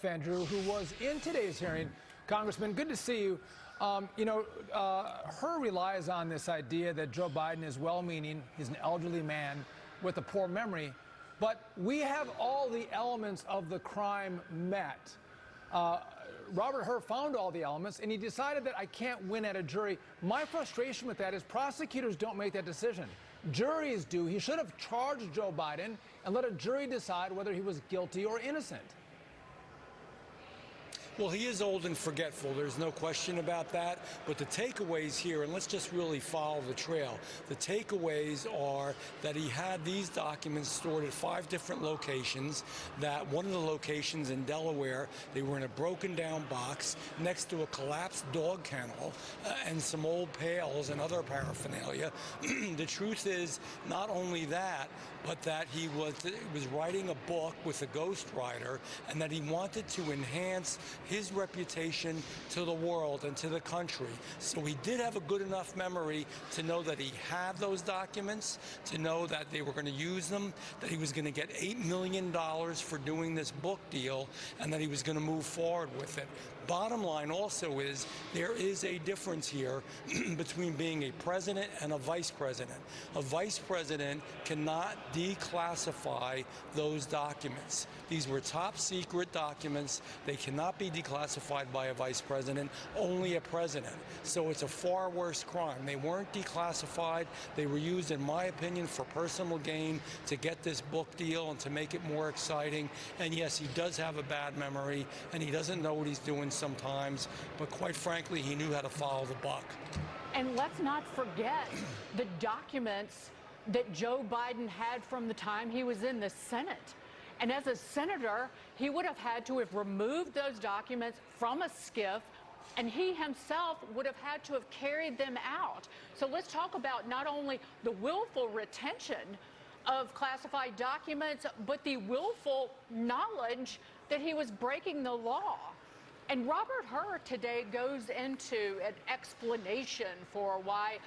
Van Drew, who was in today's hearing. Congressman, good to see you. Hur relies on this idea that Joe Biden is well-meaning. He's an elderly man with a poor memory. But we have all the elements of the crime met. Robert Hur found all the elements, and he decided that I can't win at a jury. My frustration with that is prosecutors don't make that decision. Juries do. He should have charged Joe Biden and let a jury decide whether he was guilty or innocent. Well, he is old and forgetful. There's no question about that. But the takeaways here, and let's just really follow the trail, the takeaways are that he had these documents stored at 5 different locations, that one of the locations in Delaware, they were in a broken down box next to a collapsed dog kennel and some old pails and other paraphernalia. The truth is not only that, but that he was writing a book with a ghostwriter, and that he wanted to enhance his reputation to the world and to the country. So he did have a good enough memory to know that he had those documents, to know that they were going to use them, that he was going to get $8 million for doing this book deal, and that he was going to move forward with it. Bottom line also is there is a difference here between being a president and a vice president. A vice president cannot declassify those documents. These were top secret documents. They cannot be declassified by a vice president, only a president. So it's a far worse crime. They weren't declassified. They were used, in my opinion, for personal gain to get this book deal and to make it more exciting. And yes, he does have a bad memory, and he doesn't know what he's doing sometimes, but quite frankly, he knew how to follow the buck. And let's not forget the documents that Joe Biden had from the time he was in the Senate. And as a senator, he would have had to have removed those documents from a SCIF, and he himself would have had to have carried them out. So let's talk about not only the willful retention of classified documents, but the willful knowledge that he was breaking the law. And Robert Hur today goes into an explanation for why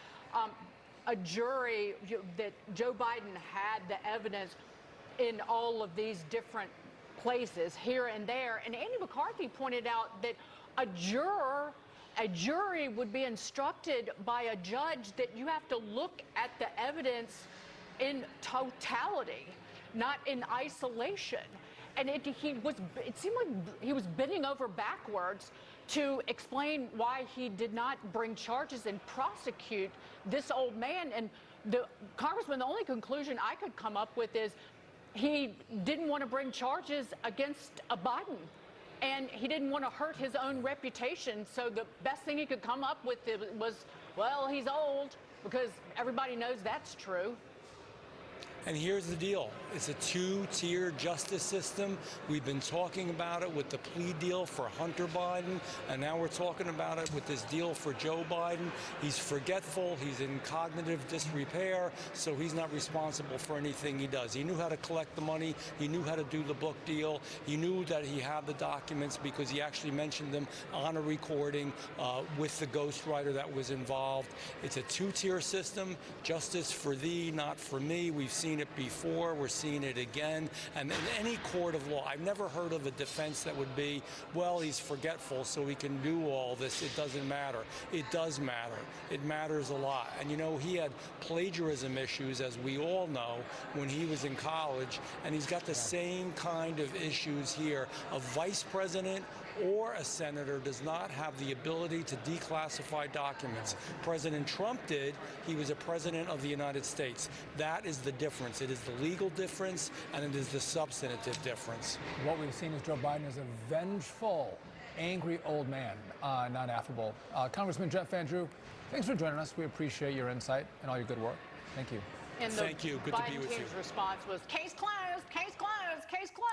a jury, that Joe Biden had the evidence in all of these different places here and there. And Andy McCarthy pointed out that a jury would be instructed by a judge that you have to look at the evidence in totality, not in isolation. And it seemed like he was bending over backwards to explain why he did not bring charges and prosecute this old man. And the Congressman, the only conclusion I could come up with is he didn't want to bring charges against a Biden, and he didn't want to hurt his own reputation. So the best thing he could come up with was, well, he's old, because everybody knows that's true. And here's the deal. It's a 2-tier justice system. We've been talking about it with the plea deal for Hunter Biden, and now we're talking about it with this deal for Joe Biden. He's forgetful. He's in cognitive disrepair, so he's not responsible for anything he does. He knew how to collect the money. He knew how to do the book deal. He knew that he had the documents because he actually mentioned them on a recording with the ghostwriter that was involved. It's a 2-tier system. Justice for thee, not for me. We've seen it before, we're seeing it again, and in any court of law, I've never heard of a defense that would be, well, he's forgetful, so he can do all this. It doesn't matter. It does matter. It matters a lot. And you know, he had plagiarism issues, as we all know, when he was in college, and he's got the same kind of issues here. A vice president or a senator does not have the ability to declassify documents. President Trump did. He was a president of the United States. That is the difference. It is the legal difference, and it is the substantive difference. What we've seen is Joe Biden is a vengeful, angry old man, not affable. Congressman Jeff Van Drew, thanks for joining us. We appreciate your insight and all your good work. Thank you. And thank you. Good Biden to be with you. team's response was, case closed, case closed, case closed.